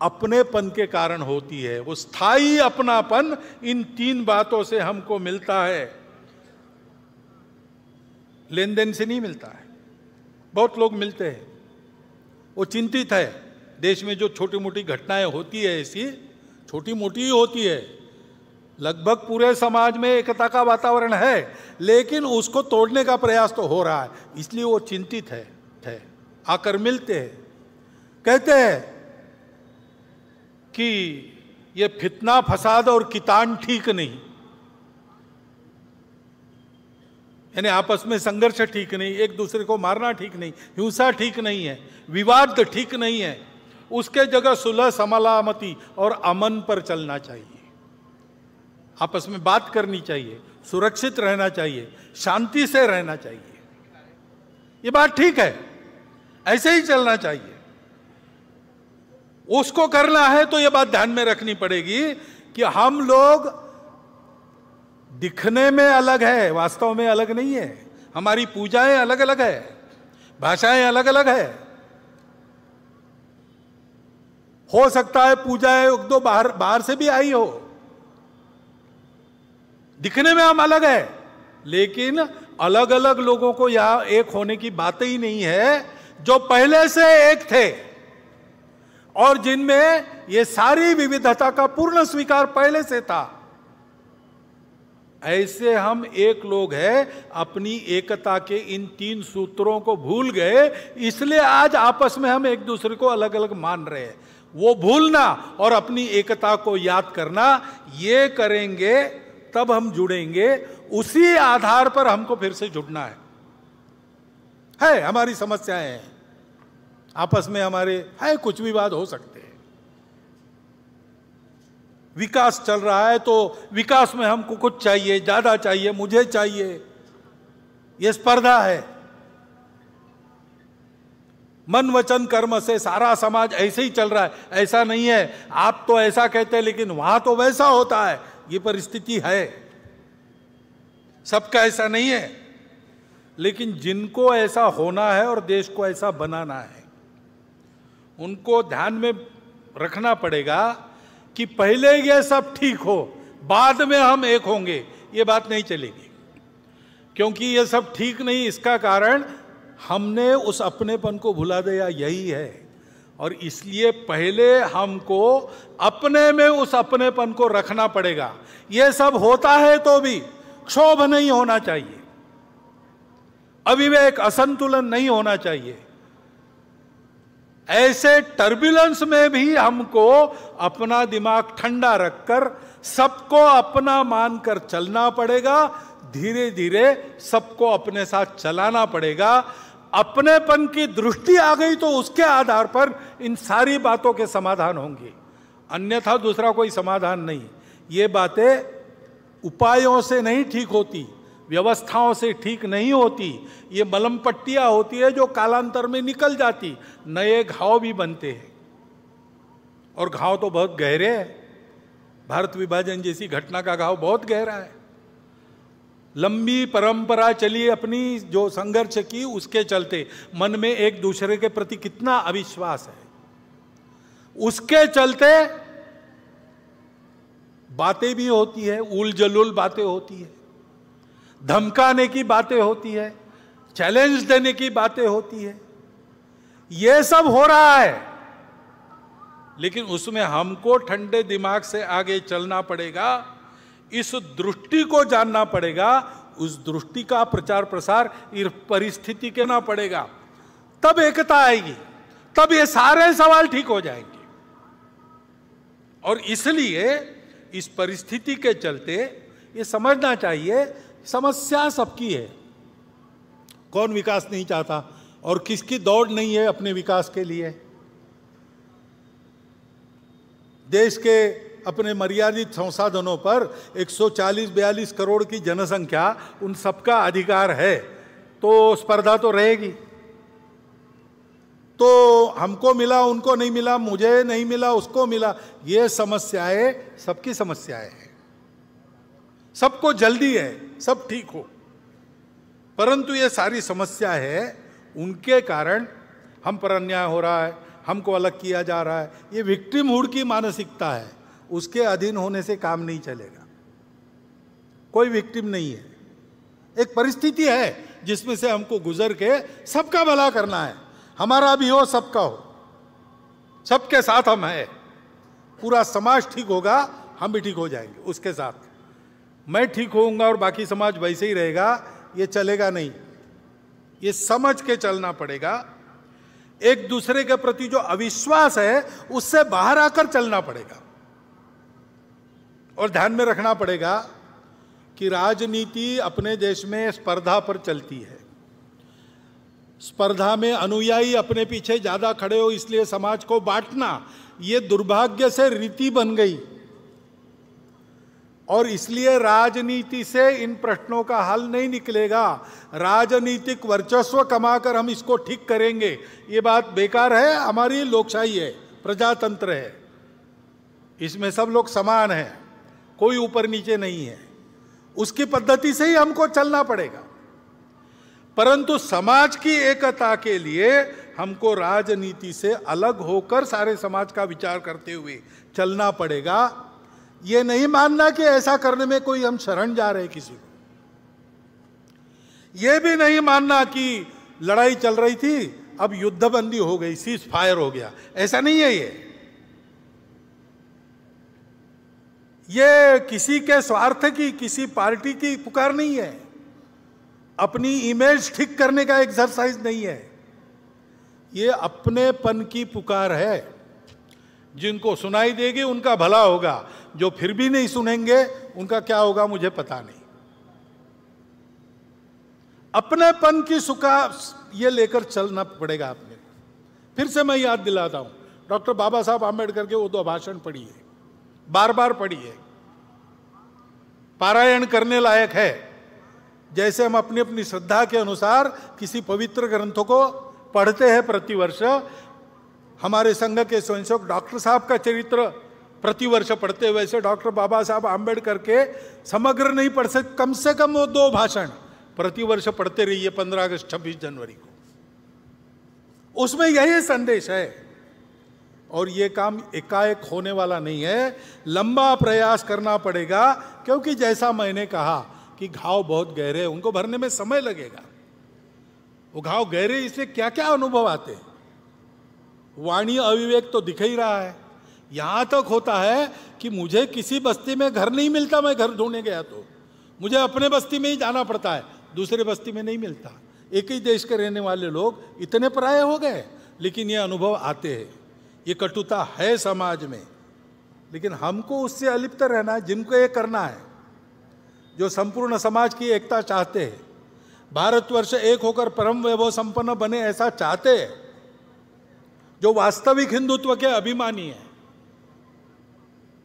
अपनेपन के कारण होती है। वो स्थायी अपनापन इन तीन बातों से हमको मिलता है, लेन देन से नहीं मिलता है। बहुत लोग मिलते हैं, वो चिंतित है। देश में जो छोटी मोटी घटनाएं होती है, ऐसी छोटी मोटी ही होती है, लगभग पूरे समाज में एकता का वातावरण है, लेकिन उसको तोड़ने का प्रयास तो हो रहा है। इसलिए वो चिंतित है। आकर मिलते हैं, कहते हैं कि ये फितना फसाद और कितान ठीक नहीं, यानी आपस में संघर्ष ठीक नहीं, एक दूसरे को मारना ठीक नहीं, हिंसा ठीक नहीं है, विवाद ठीक नहीं है। उसके जगह सुलह, सलामती और अमन पर चलना चाहिए। आपस में बात करनी चाहिए, सुरक्षित रहना चाहिए, शांति से रहना चाहिए। ये बात ठीक है, ऐसे ही चलना चाहिए। उसको करना है तो ये बात ध्यान में रखनी पड़ेगी कि हम लोग दिखने में अलग है, वास्तव में अलग नहीं है। हमारी पूजाएं अलग अलग है, भाषाएं अलग अलग है। हो सकता है पूजाएं एक दो बाहर से भी आई हो, दिखने में हम अलग है, लेकिन अलग अलग लोगों को यहां एक होने की बात ही नहीं है, जो पहले से एक थे और जिनमें ये सारी विविधता का पूर्ण स्वीकार पहले से था। ऐसे हम एक लोग हैं। अपनी एकता के इन तीन सूत्रों को भूल गए, इसलिए आज आपस में हम एक दूसरे को अलग अलग मान रहे हैं। वो भूलना और अपनी एकता को याद करना, ये करेंगे तब हम जुड़ेंगे। उसी आधार पर हमको फिर से जुड़ना है। हमारी समस्याएं हैं, आपस में हमारे है कुछ विवाद हो सकते हैं। विकास चल रहा है तो विकास में हमको कुछ चाहिए, ज्यादा चाहिए, मुझे चाहिए, यह स्पर्धा है। मन वचन कर्म से सारा समाज ऐसे ही चल रहा है, ऐसा नहीं है। आप तो ऐसा कहते हैं लेकिन वहां तो वैसा होता है, ये परिस्थिति है। सबका ऐसा नहीं है, लेकिन जिनको ऐसा होना है और देश को ऐसा बनाना है, उनको ध्यान में रखना पड़ेगा कि पहले ये सब ठीक हो, बाद में हम एक होंगे, ये बात नहीं चलेगी। क्योंकि ये सब ठीक नहीं, इसका कारण हमने उस अपनेपन को भुला दिया, यही है। और इसलिए पहले हमको अपने में उस अपनेपन को रखना पड़ेगा। ये सब होता है तो भी क्षोभ नहीं होना चाहिए, अविवेक, असंतुलन नहीं होना चाहिए। ऐसे टर्बुलेंस में भी हमको अपना दिमाग ठंडा रखकर सबको अपना मानकर चलना पड़ेगा। धीरे धीरे सबको अपने साथ चलाना पड़ेगा। अपनेपन की दृष्टि आ गई तो उसके आधार पर इन सारी बातों के समाधान होंगे, अन्यथा दूसरा कोई समाधान नहीं। ये बातें उपायों से नहीं ठीक होती, व्यवस्थाओं से ठीक नहीं होती। ये मलम पट्टियां होती है जो कालांतर में निकल जाती, नए घाव भी बनते हैं और घाव तो बहुत गहरे हैं। भारत विभाजन जैसी घटना का घाव बहुत गहरा है। लंबी परंपरा चली अपनी, जो संघर्ष की, उसके चलते मन में एक दूसरे के प्रति कितना अविश्वास है, उसके चलते बातें भी होती है, उल जलूल बातें होती है, धमकाने की बातें होती है, चैलेंज देने की बातें होती है। यह सब हो रहा है, लेकिन उसमें हमको ठंडे दिमाग से आगे चलना पड़ेगा। इस दृष्टि को जानना पड़ेगा, उस दृष्टि का प्रचार प्रसार इस परिस्थिति के ना पड़ेगा, तब एकता आएगी, तब ये सारे सवाल ठीक हो जाएंगे। और इसलिए इस परिस्थिति के चलते ये समझना चाहिए, समस्या सबकी है। कौन विकास नहीं चाहता और किसकी दौड़ नहीं है अपने विकास के लिए। देश के अपने मर्यादित संसाधनों पर 140-42 करोड़ की जनसंख्या, उन सबका अधिकार है, तो स्पर्धा तो रहेगी। तो हमको मिला, उनको नहीं मिला, मुझे नहीं मिला, उसको मिला, ये समस्याएं सबकी समस्याएं हैं। सबको जल्दी है सब ठीक हो, परंतु ये सारी समस्या है, उनके कारण हम पर अन्याय हो रहा है, हमको अलग किया जा रहा है। ये विक्टिमहुड की मानसिकता है, उसके अधीन होने से काम नहीं चलेगा। कोई विक्टिम नहीं है, एक परिस्थिति है जिसमें से हमको गुजर के सबका भला करना है। हमारा भी हो, सबका हो, सबके साथ हम हैं। पूरा समाज ठीक होगा, हम भी ठीक हो जाएंगे उसके साथ। मैं ठीक होऊंगा और बाकी समाज वैसे ही रहेगा, ये चलेगा नहीं। ये समझ के चलना पड़ेगा। एक दूसरे के प्रति जो अविश्वास है उससे बाहर आकर चलना पड़ेगा। और ध्यान में रखना पड़ेगा कि राजनीति अपने देश में स्पर्धा पर चलती है। स्पर्धा में अनुयायी अपने पीछे ज्यादा खड़े हो, इसलिए समाज को बांटना ये दुर्भाग्य से रीति बन गई। और इसलिए राजनीति से इन प्रश्नों का हल नहीं निकलेगा। राजनीतिक वर्चस्व कमाकर हम इसको ठीक करेंगे, ये बात बेकार है। हमारी लोकशाही है, प्रजातंत्र है, इसमें सब लोग समान हैं, कोई ऊपर नीचे नहीं है। उसकी पद्धति से ही हमको चलना पड़ेगा। परंतु समाज की एकता के लिए हमको राजनीति से अलग होकर सारे समाज का विचार करते हुए चलना पड़ेगा। ये नहीं मानना कि ऐसा करने में कोई हम शरण जा रहे किसी को। ये भी नहीं मानना कि लड़ाई चल रही थी, अब युद्धबंदी हो गई, सीज फायर हो गया, ऐसा नहीं है। ये किसी के स्वार्थ की, किसी पार्टी की पुकार नहीं है, अपनी इमेज ठीक करने का एक्सरसाइज नहीं है। ये अपनेपन की पुकार है। जिनको सुनाई देगी उनका भला होगा, जो फिर भी नहीं सुनेंगे उनका क्या होगा मुझे पता नहीं। अपनेपन की सुखा ये लेकर चलना पड़ेगा अपने को। फिर से मैं याद दिलाता हूं, डॉक्टर बाबा साहब आम्बेडकर के वो 2 भाषण पढ़िए, बार बार पढ़िए, पारायण करने लायक है। जैसे हम अपनी अपनी श्रद्धा के अनुसार किसी पवित्र ग्रंथों को पढ़ते हैं प्रतिवर्ष, हमारे संघ के स्वयंसेवक डॉक्टर साहब का चरित्र प्रतिवर्ष पढ़ते, वैसे डॉक्टर बाबा साहब आम्बेडकर के समग्र नहीं पढ़ सकते, कम से कम वो 2 भाषण प्रतिवर्ष पढ़ते रहिए 15 अगस्त 26 जनवरी को। उसमें यही संदेश है। और ये काम एकाएक होने वाला नहीं है, लंबा प्रयास करना पड़ेगा। क्योंकि जैसा मैंने कहा कि घाव बहुत गहरे हैं, उनको भरने में समय लगेगा। वो घाव गहरे इसलिए क्या क्या अनुभव आते हैं। वाणी अविवेक तो दिख ही रहा है। यहां तक होता है कि मुझे किसी बस्ती में घर नहीं मिलता, मैं घर ढूंढने गया तो मुझे अपने बस्ती में ही जाना पड़ता है, दूसरे बस्ती में नहीं मिलता। एक ही देश के रहने वाले लोग इतने पराये हो गए, लेकिन ये अनुभव आते हैं। ये कटुता है समाज में, लेकिन हमको उससे अलिप्त रहना है। जिनको ये करना है, जो संपूर्ण समाज की एकता चाहते हैं, भारतवर्ष एक होकर परम वैभव संपन्न बने ऐसा चाहते हैं, जो वास्तविक हिंदुत्व के अभिमानी हैं,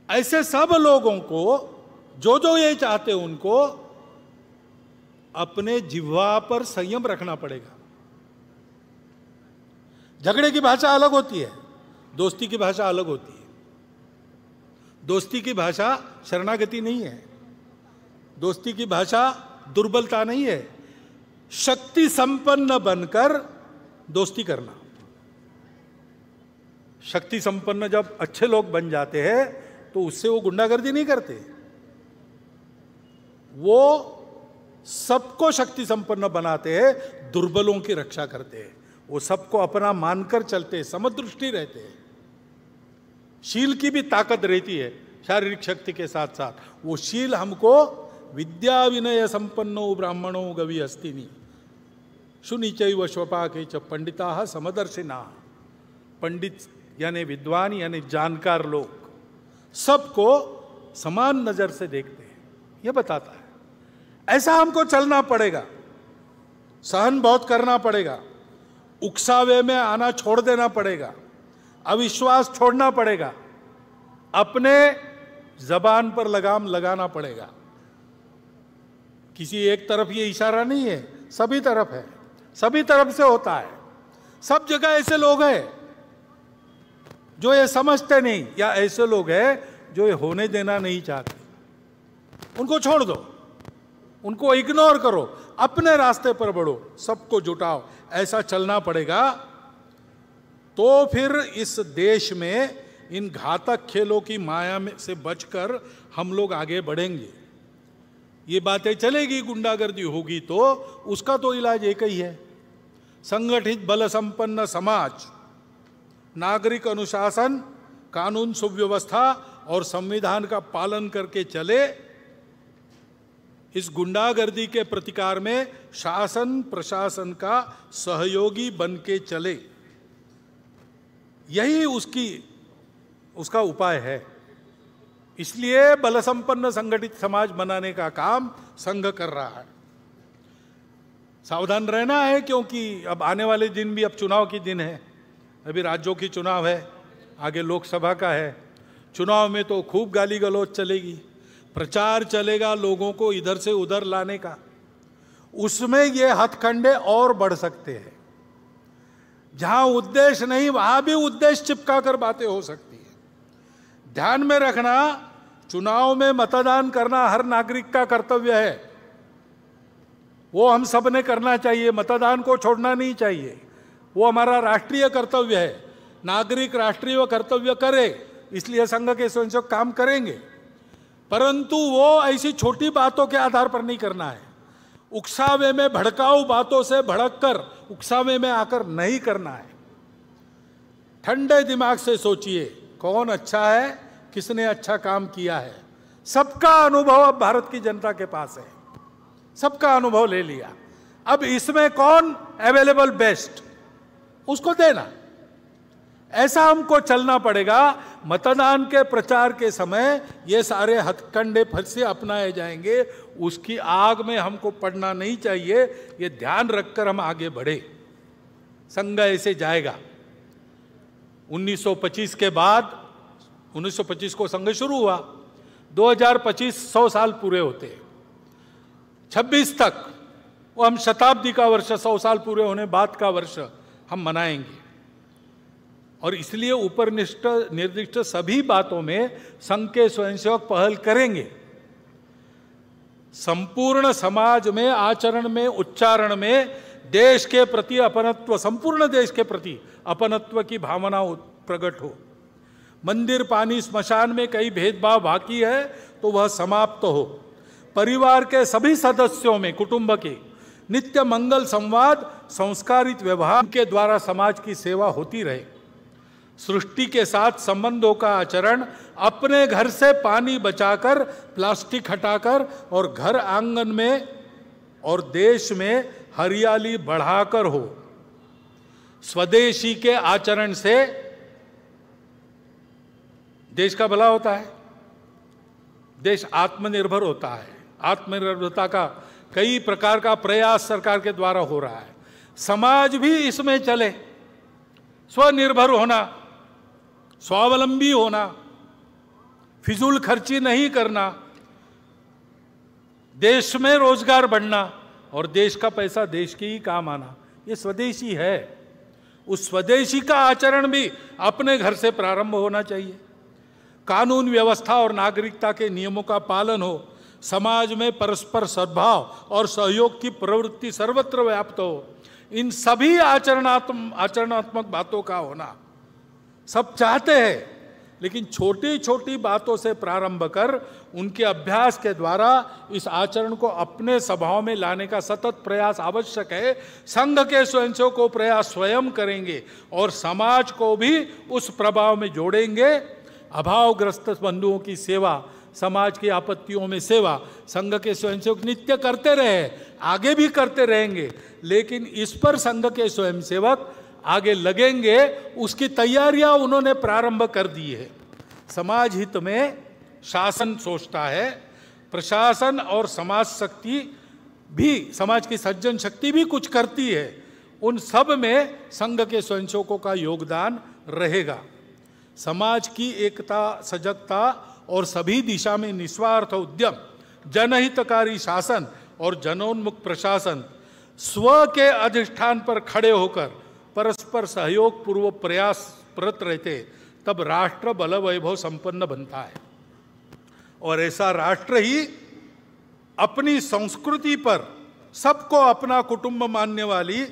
ऐसे सब लोगों को, जो ये चाहते हैं, उनको अपने जिह्वा पर संयम रखना पड़ेगा। झगड़े की भाषा अलग होती है, दोस्ती की भाषा अलग होती है। दोस्ती की भाषा शरणागति नहीं है, दोस्ती की भाषा दुर्बलता नहीं है, शक्ति संपन्न बनकर दोस्ती करना। शक्ति संपन्न जब अच्छे लोग बन जाते हैं तो उससे वो गुंडागर्दी नहीं करते, वो सबको शक्ति संपन्न बनाते हैं, दुर्बलों की रक्षा करते हैं। वो सबको अपना मानकर चलते हैं, समदृष्टि रहते हैं। शील की भी ताकत रहती है शारीरिक शक्ति के साथ साथ। वो शील हमको विद्या विनय संपन्नो ब्राह्मणो गवि अस्तिनी शुनिचैव स्वपाके च पंडिता समदर्शिना। पंडित यानी विद्वान यानी जानकार लोग, सबको समान नजर से देखते हैं, यह बताता है। ऐसा हमको चलना पड़ेगा, सहन बहुत करना पड़ेगा, उकसावे में आना छोड़ देना पड़ेगा, अविश्वास छोड़ना पड़ेगा, अपने जबान पर लगाम लगाना पड़ेगा। किसी एक तरफ ये इशारा नहीं है, सभी तरफ है, सभी तरफ से होता है। सब जगह ऐसे लोग हैं जो ये समझते नहीं, या ऐसे लोग हैं जो ये होने देना नहीं चाहते। उनको छोड़ दो, उनको इग्नोर करो, अपने रास्ते पर बढ़ो, सबको जुटाओ। ऐसा चलना पड़ेगा तो फिर इस देश में इन घातक खेलों की माया में से बचकर हम लोग आगे बढ़ेंगे। ये बातें चलेगी, गुंडागर्दी होगी तो उसका तो इलाज एक ही है, संगठित बल संपन्न समाज, नागरिक अनुशासन, कानून सुव्यवस्था और संविधान का पालन करके चले। इस गुंडागर्दी के प्रतिकार में शासन प्रशासन का सहयोगी बन के चले, यही उसका उपाय है। इसलिए बल संपन्न संगठित समाज बनाने का काम संघ कर रहा है। सावधान रहना है, क्योंकि अब आने वाले दिन भी अब चुनाव की दिन है। अभी राज्यों की चुनाव है, आगे लोकसभा का है। चुनाव में तो खूब गाली गलौज चलेगी, प्रचार चलेगा लोगों को इधर से उधर लाने का। उसमें ये हथकंडे और बढ़ सकते हैं। जहां उद्देश्य नहीं वहां भी उद्देश्य चिपका कर बातें हो सकती है। ध्यान में रखना, चुनाव में मतदान करना हर नागरिक का कर्तव्य है, वो हम सब ने करना चाहिए, मतदान को छोड़ना नहीं चाहिए, वो हमारा राष्ट्रीय कर्तव्य है। नागरिक राष्ट्रीय कर्तव्य करे, इसलिए संघ के स्वयंसेवक काम करेंगे, परंतु वो ऐसी छोटी बातों के आधार पर नहीं करना है। उकसावे में भड़काऊ बातों से भड़ककर उकसावे में आकर नहीं करना है। ठंडे दिमाग से सोचिए कौन अच्छा है, किसने अच्छा काम किया है। सबका अनुभव अब भारत की जनता के पास है, सबका अनुभव ले लिया। अब इसमें कौन अवेलेबल बेस्ट, उसको देना। ऐसा हमको चलना पड़ेगा। मतदान के प्रचार के समय ये सारे हथकंडे फिर से अपनाए जाएंगे, उसकी आग में हमको पड़ना नहीं चाहिए। ये ध्यान रखकर हम आगे बढ़े। संघ ऐसे जाएगा। 1925 के बाद, 1925 को संघ शुरू हुआ, 2025 100 साल पूरे होते हैं। 26 तक वो हम शताब्दी का वर्ष, 100 साल पूरे होने बाद का वर्ष हम मनाएंगे। और इसलिए ऊपर निर्दिष्ट सभी बातों में संघ के स्वयंसेवक पहल करेंगे। संपूर्ण समाज में, आचरण में, उच्चारण में देश के प्रति अपनत्व, संपूर्ण देश के प्रति अपनत्व की भावना प्रकट हो। मंदिर, पानी, स्मशान में कई भेदभाव बाकी है तो वह समाप्त हो। परिवार के सभी सदस्यों में, कुटुंब के नित्य मंगल संवाद, संस्कारित व्यवहार के द्वारा समाज की सेवा होती रहे। सृष्टि के साथ संबंधों का आचरण अपने घर से पानी बचाकर, प्लास्टिक हटाकर और घर आंगन में और देश में हरियाली बढ़ाकर हो। स्वदेशी के आचरण से देश का भला होता है, देश आत्मनिर्भर होता है। आत्मनिर्भरता का कई प्रकार का प्रयास सरकार के द्वारा हो रहा है। समाज भी इसमें चले, स्वनिर्भर होना, स्वावलंबी होना, फिजूल खर्ची नहीं करना, देश में रोजगार बढ़ना और देश का पैसा देश के ही काम आना, ये स्वदेशी है। उस स्वदेशी का आचरण भी अपने घर से प्रारंभ होना चाहिए। कानून व्यवस्था और नागरिकता के नियमों का पालन हो। समाज में परस्पर सद्भाव और सहयोग की प्रवृत्ति सर्वत्र व्याप्त हो। इन सभी आचरणात्मक बातों का होना सब चाहते हैं, लेकिन छोटी छोटी बातों से प्रारंभ कर उनके अभ्यास के द्वारा इस आचरण को अपने स्वभाव में लाने का सतत प्रयास आवश्यक है। संघ के स्वयंसेवक को प्रयास स्वयं करेंगे और समाज को भी उस प्रभाव में जोड़ेंगे। अभावग्रस्त बंधुओं की सेवा, समाज की आपत्तियों में सेवा संघ के स्वयंसेवक नित्य करते रहे, आगे भी करते रहेंगे, लेकिन इस पर संघ के स्वयंसेवक आगे लगेंगे। उसकी तैयारियां उन्होंने प्रारंभ कर दी है। समाज हित में शासन सोचता है, प्रशासन और समाज शक्ति भी, समाज की सज्जन शक्ति भी कुछ करती है। उन सब में संघ के स्वयंसेवकों का योगदान रहेगा। समाज की एकता, सजगता और सभी दिशा में निस्वार्थ उद्यम, जनहितकारी शासन और जनोन्मुख प्रशासन, स्व के अधिष्ठान पर खड़े होकर परस्पर सहयोग पूर्वक प्रयासरत रहते, तब राष्ट्र बल वैभव संपन्न बनता है। और ऐसा राष्ट्र ही अपनी संस्कृति पर सबको अपना कुटुंब मानने वाली,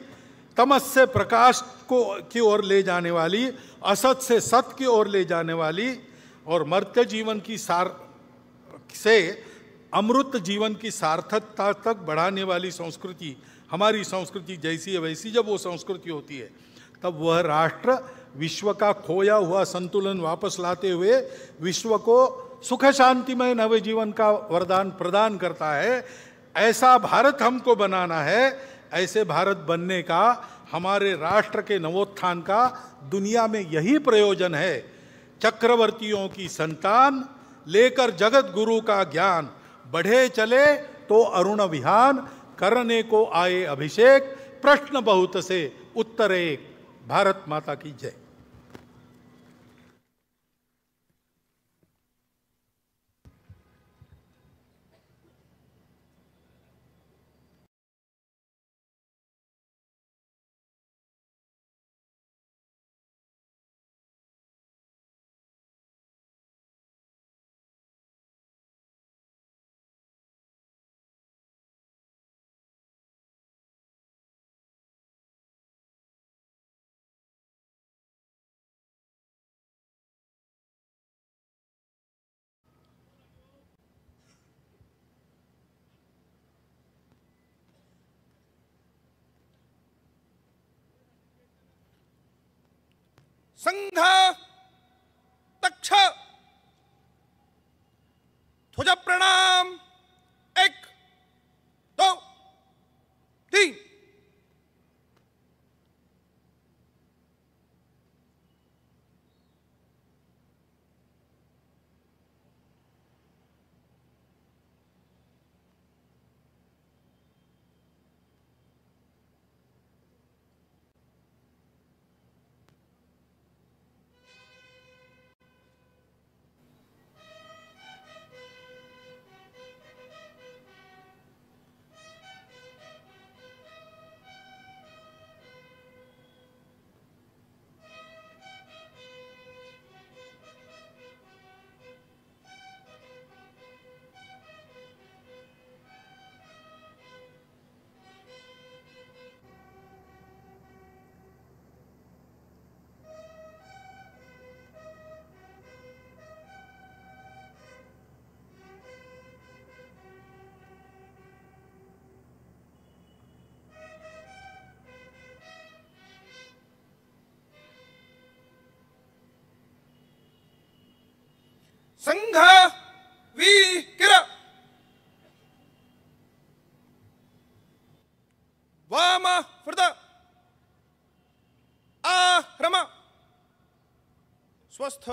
तमस से प्रकाश की ओर ले जाने वाली, असत से सत की ओर ले जाने वाली और मर्त्य जीवन की से अमृत जीवन की सार्थकता तक बढ़ाने वाली संस्कृति, हमारी संस्कृति जैसी है वैसी जब वो संस्कृति होती है, तब वह राष्ट्र विश्व का खोया हुआ संतुलन वापस लाते हुए विश्व को सुख शांतिमय नवे जीवन का वरदान प्रदान करता है। ऐसा भारत हमको बनाना है। ऐसे भारत बनने का, हमारे राष्ट्र के नवोत्थान का दुनिया में यही प्रयोजन है। चक्रवर्तियों की संतान लेकर जगत गुरु का ज्ञान, बढ़े चले तो अरुण विहान, करने को आए अभिषेक, प्रश्न बहुत से उत्तर एक। भारत माता की जय। संघ तक्ष ध्वज प्रणाम। 1 2 3। संघ वीर वाम वृद आक्रम स्वस्थ